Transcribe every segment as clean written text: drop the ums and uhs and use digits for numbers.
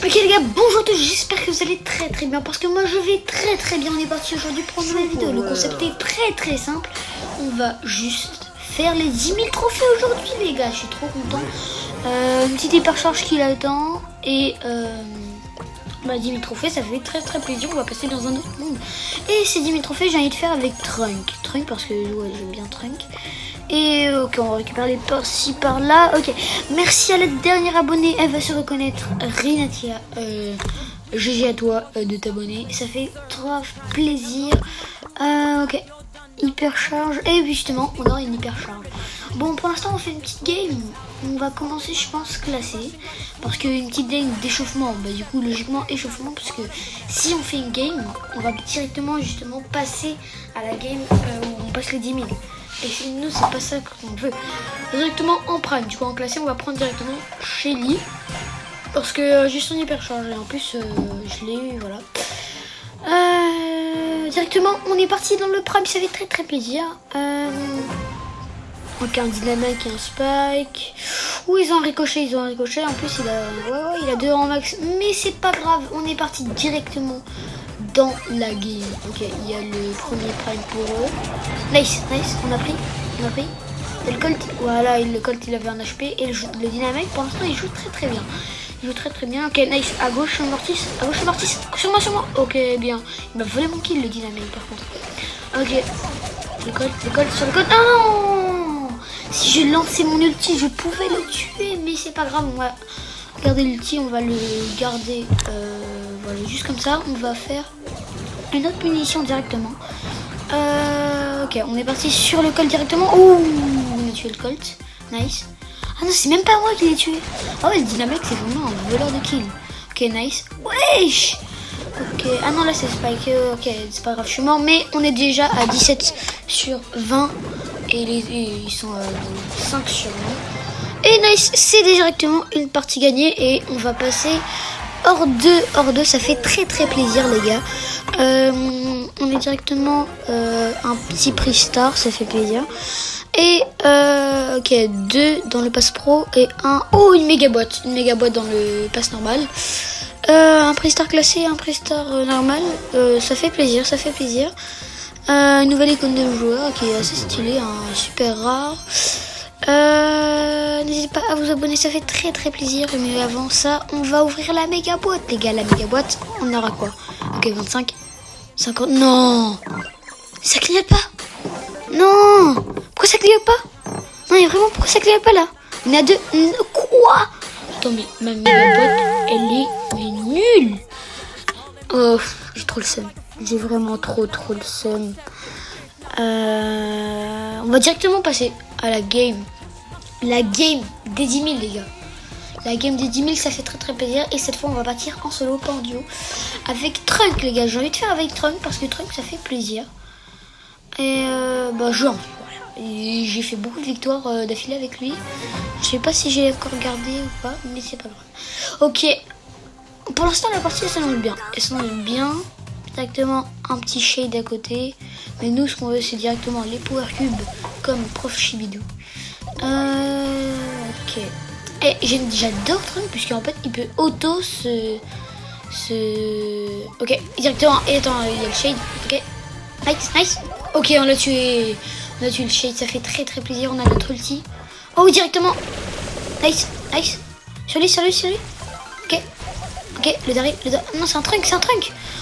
Ok les gars, bonjour à tous, j'espère que vous allez très bien parce que moi je vais très bien. On est parti aujourd'hui pour une nouvelle vidéo. Le concept est très simple. On va juste faire les 10 000 trophées aujourd'hui les gars, je suis trop content. Une petite hypercharge qui l'attend et 10 000 trophées, ça fait très plaisir. On va passer dans un autre monde. Et ces 10 000 trophées, j'ai envie de faire avec Trunk parce que ouais, j'aime bien Trunk. Et ok, on va récupérer les par-ci par-là. Ok, merci à la dernière abonnée, elle va se reconnaître. Rinatia, GG à toi de t'abonner, ça fait trop plaisir. Ok, hypercharge. Et justement, on aura une hypercharge. Bon, pour l'instant, on fait une petite game. On va commencer, je pense, classé. Parce qu'une petite game d'échauffement, du coup, logiquement, échauffement. Parce que si on fait une game, on va directement, justement, passer à la game où on passe les 10 000. Et nous, c'est pas ça qu'on veut. Directement en prime, tu vois, en classé, on va prendre directement Shelly. Parce que j'ai son hypercharge. Et en plus, je l'ai eu, voilà. Directement, on est parti dans le prime, ça fait très plaisir. Donc un dynamique et un spike. Ouh, ils ont un ricochet. En plus, il a 2 en max. Mais c'est pas grave, on est parti directement dans la game. Ok, il y a le premier prime pour eux. Nice, on a pris. Et le Colt, voilà, le Colt il avait un HP. Et le dynamique, pour l'instant, il joue très bien. Ok, nice, à gauche, Mortis. Sur moi. Ok, bien. Il m'a volé mon kill, le dynamique, par contre. Ok, le Colt sur le Colt. Non! Si je lançais mon ulti, je pouvais le tuer, mais c'est pas grave, on va garder l'ulti, on va le garder voilà, juste comme ça. On va faire une autre punition directement. Ok, on est parti sur le Colt directement. Ouh, on a tué le Colt, nice. Ah non, c'est même pas moi qui l'ai tué. Ah ouais, le dynamique, c'est vraiment un voleur de kill. Ok, nice. Wesh. Ok, ah non, là c'est Spike. Ok, c'est pas grave, je suis mort. Mais on est déjà à 17 sur 20. Et ils sont à 5 sur 20. Et nice, c'est directement une partie gagnée. Et on va passer hors 2. Ça fait très plaisir, les gars. On est directement un petit prix star, ça fait plaisir. Et ok, 2 dans le pass pro et une méga boîte dans le pass normal. Un prix star classé, un prix star normal, ça fait plaisir. Une nouvelle icône de joueur qui est assez stylée, un super rare. N'hésitez pas à vous abonner, ça fait très plaisir. Mais avant ça, on va ouvrir la méga boîte, les gars. La méga boîte, on aura quoi? Ok, 25, 50, non, ça clignote pas. Non, pourquoi ça clignote pas? Non, mais vraiment, pourquoi ça clignote pas là? On est à 2. Quoi? Attends, mais ma méga boîte, elle est nulle. Oh, j'ai trop le seum. J'ai vraiment trop le seum. On va directement passer à la game. La game des 10 000, les gars. La game des 10 000, ça fait très plaisir. Et cette fois, on va partir en solo, pas en duo. Avec Trunk, les gars. J'ai envie de faire avec Trunk parce que Trunk, ça fait plaisir. Et j'ai envie, voilà. Et j'ai fait beaucoup de victoires d'affilée avec lui. Je sais pas si j'ai encore gardé ou pas, mais c'est pas grave. Ok. Pour l'instant, la partie, elle s'annonce bien. Directement un petit shade à côté. Mais nous, ce qu'on veut, c'est directement les power cubes comme Prof Chibidou. Ok. Et j'adore Trunk puisqu'en fait, il peut auto se... Ok, directement. Et attends, il y a le shade. Ok. Nice. Ok, on l'a tué le shade, ça fait très plaisir. On a notre ulti. Oh, directement. Nice. Sur lui. Ok, le dernier. Non, c'est un Trunk.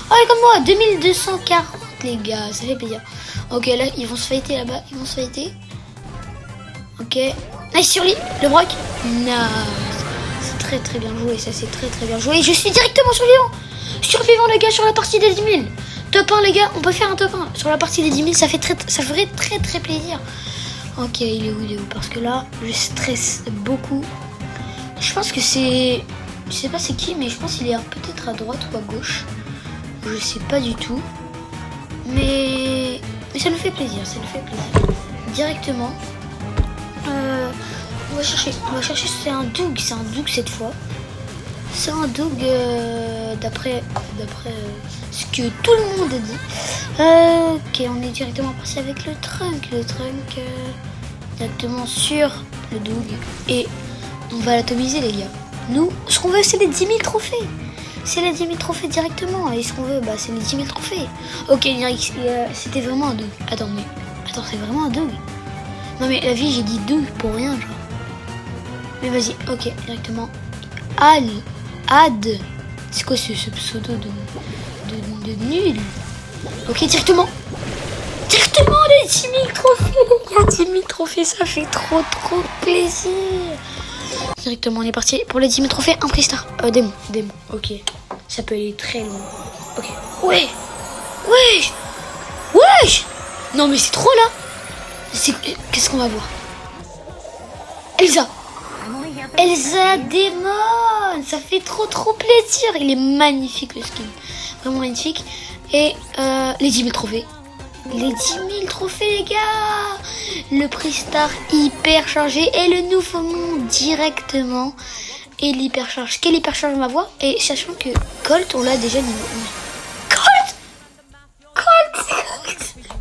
Oh, elle est comme moi, 2240, les gars, ça fait plaisir. Ok, là, ils vont se fighter là-bas. Ok. Nice sur lui, le broc. Nice. C'est très bien joué, ça, c'est très bien joué. Je suis directement survivant, les gars, sur la partie des 10 000. Top 1, les gars, on peut faire un top 1 sur la partie des 10 000, ça ferait très plaisir. Ok, il est où? Parce que là, je stresse beaucoup. Je pense que c'est... Je sais pas c'est qui, mais je pense qu'il est peut-être à droite ou à gauche. Je sais pas du tout. Mais ça nous fait plaisir, Directement. On va chercher, c'est un Doug cette fois. C'est un Doug d'après ce que tout le monde a dit. Ok, on est directement passé avec le Trunk. Directement sur le Doug. Et on va l'atomiser, les gars. Nous, ce qu'on veut, c'est les 10 000 trophées. c'est les 10 000 trophées directement. Et ce qu'on veut, bah c'est les 10 000 trophées. Ok, c'était vraiment un 2. Attends, c'est vraiment un 2. Non mais la vie, j'ai dit 2 pour rien, genre. Mais vas-y, ok, directement. Ad. C'est quoi ce pseudo de nul? Ok, directement les 10 000 trophées, les gars. 10 000 trophées, ça fait trop plaisir. Directement, on est parti pour les 10 000 trophées. Un Pristar. Démon. Ok. Ça peut aller très loin. Ok. Ouais. Non, mais c'est trop là. Qu'est-ce qu'on va voir? Elsa Démon. Ça fait trop plaisir. Il est magnifique le skin. Vraiment magnifique. Et les 10 000 trophées. Les 10 000 trophées, les gars. Le Pristar hyper chargé et le nouveau monde directement. Et l'hypercharge. Quelle hypercharge on va voir? Et sachant que Colt, on l'a déjà niveau 11.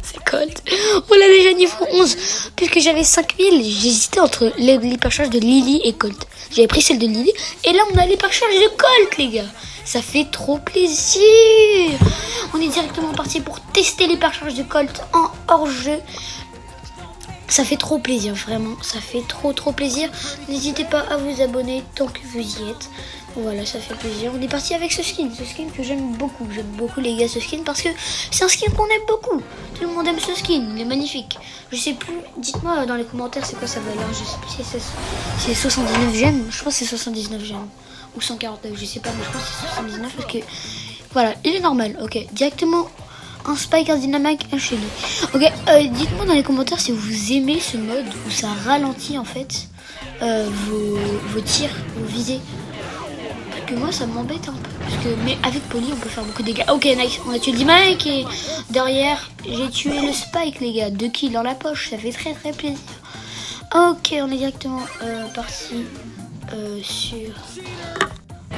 C'est Colt. On l'a déjà niveau 11. Puisque j'avais 5000, j'hésitais entre l'hypercharge de Lily et Colt. J'avais pris celle de Lily. Et là, on a l'hypercharge de Colt, les gars. Ça fait trop plaisir. On est directement parti pour tester l'hypercharge de Colt en hors-jeu. Ça fait trop plaisir, vraiment. Ça fait trop plaisir. N'hésitez pas à vous abonner tant que vous y êtes. Voilà, ça fait plaisir. On est parti avec ce skin que j'aime beaucoup. J'aime beaucoup, les gars, ce skin parce que c'est un skin qu'on aime beaucoup. Tout le monde aime ce skin, il est magnifique. Je sais plus, dites-moi dans les commentaires c'est quoi sa valeur. Je sais plus si c'est 79 gemmes. Je pense que c'est 79 gemmes. Ou 149, je sais pas, mais je pense que c'est 79 parce que... Voilà, il est normal, ok. Directement... Un Spike, un Dynamite, un Shelly. Ok, dites-moi dans les commentaires si vous aimez ce mode où ça ralentit en fait vos tirs, vos visées. Parce que moi ça m'embête un peu. Parce que, mais avec Polly on peut faire beaucoup de dégâts. Ok, nice, on a tué le Dynamite et derrière j'ai tué le Spike, les gars. 2 kills dans la poche, ça fait très plaisir. Ok, on est directement parti sur...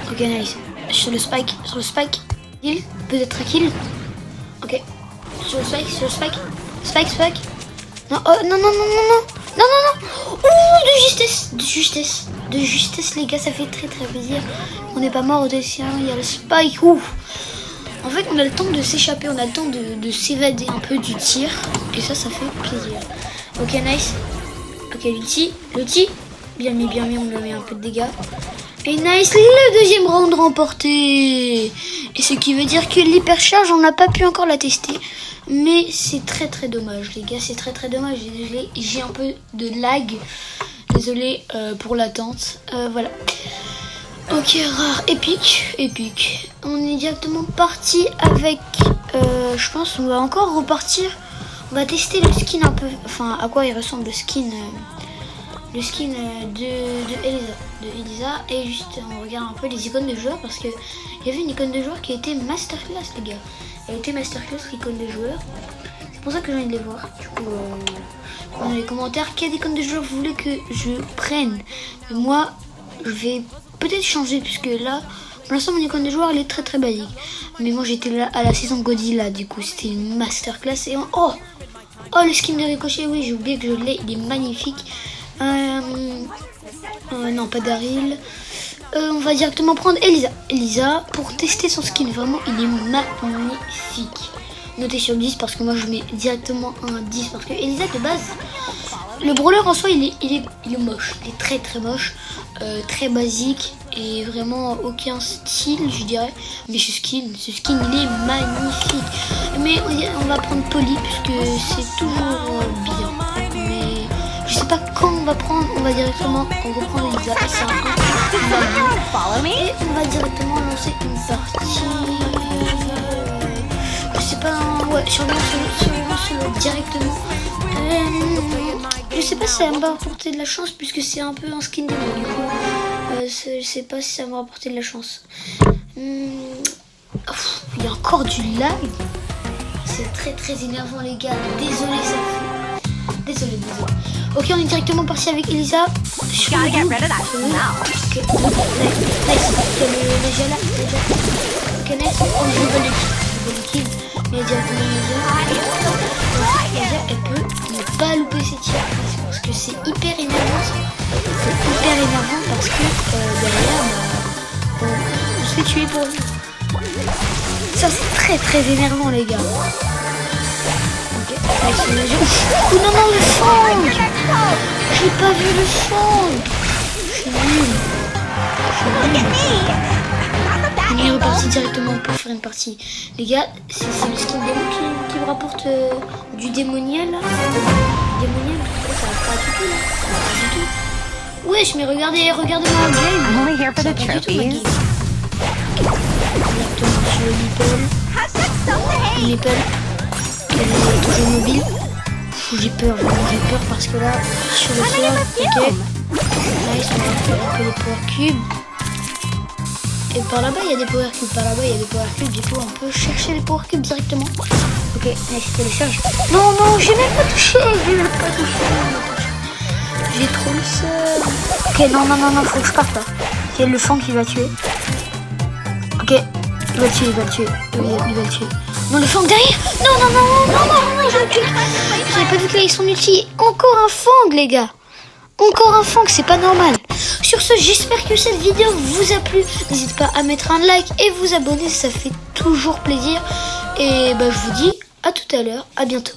Ok, nice. Sur le Spike. Kill, peut-être un kill. Ok, sur le spike. Spike. Non, oh, non. Oh, de justesse, les gars, ça fait très plaisir. On n'est pas mort au dessin, il y a le spike. Ouf. En fait, on a le temps de s'échapper, on a le temps de s'évader un peu du tir. Et ça fait plaisir. Ok, nice. Ok, l'ulti. Bien mis, on lui met un peu de dégâts. Et nice, le deuxième round remporté. Et ce qui veut dire que l'hypercharge, on n'a pas pu encore la tester. Mais c'est très dommage, les gars. C'est très dommage. Désolé, j'ai un peu de lag. Désolé pour l'attente. Voilà. Ok, rare, épique. On est directement parti avec... je pense qu'on va encore repartir. On va tester le skin un peu... Enfin, à quoi il ressemble le skin... Le skin de Elisa. Et juste on regarde un peu les icônes de joueurs parce que il y avait une icône de joueur qui était masterclass, les gars. Elle était masterclass, l'icône de joueur. C'est pour ça que j'ai envie de les voir. Du coup dans les commentaires quelle icône de joueur vous voulez que je prenne. Et moi je vais peut-être changer puisque là pour l'instant mon icône de joueur elle est très basique. Mais moi j'étais là à la saison Godzilla, du coup c'était une masterclass. Et oh le skin de Ricochet, oui j'ai oublié que je l'ai, il est magnifique. Non, pas Daryl. On va directement prendre Elisa pour tester son skin. Vraiment, il est magnifique. Notez sur 10 parce que moi je mets directement un 10 parce que Elisa de base, le brawler en soi il est moche. Il est très moche, très basique et vraiment aucun style, je dirais. Mais ce skin il est magnifique. Mais on va prendre Polly puisque c'est toujours bien. Je sais pas quand on va prendre, on va directement reprendre Elisa. C'est un peu et on va directement lancer une partie. Je sais pas, ouais, sur directement. Je sais pas si ça va me rapporter de la chance puisque c'est un peu un skin de moi. Du coup, je sais pas si ça va me rapporter de la chance. Il y a encore du lag. C'est très énervant, les gars. Désolé, ça fait. Désolé. Ok, on est directement parti avec Elisa. Ok, nice. Il y a le là. Ok, nice. Oh, je veux le kill. Mais directement Elisa, elle peut ne pas louper ses tirs. Parce que c'est hyper énervant. C'est hyper énervant parce que derrière, on se fait tuer pour lui. Ça c'est très très énervant les gars. Ok, oh non non le fang. J'ai pas vu le fang. Je suis nul. On est reparti directement pour faire une partie. Les gars, c'est le skin démon qui me rapporte du démonial là. Démonial, ça va pas du tout là. Ça va pas du tout. Wesh, mais regardez ma game. I'm only here for the trophies. Directement sur le Nipple. Elle est toujours mobile. J'ai peur, vraiment j'ai peur parce que là, sur le sol, ok. Là, ils sont en train de faire un peu les power cubes. Et par là-bas, il y a des power cubes. Par là-bas, il y a des power cubes. Du coup, on peut chercher les power cubes directement. Ok, nice, télécharge. Non, non, j'ai même pas touché. J'ai trop le seum. Ok, non, faut que je parte là. C'est le fang qui va tuer. Ok, il va le tuer. Non, le fang derrière. Non, je le tue. J'avais pas vu que là, ils sont ulti. Encore un fang, les gars. Encore un fang, c'est pas normal. Sur ce, j'espère que cette vidéo vous a plu. N'hésitez pas à mettre un like et vous abonner, ça fait toujours plaisir. Et bah, je vous dis à tout à l'heure, à bientôt.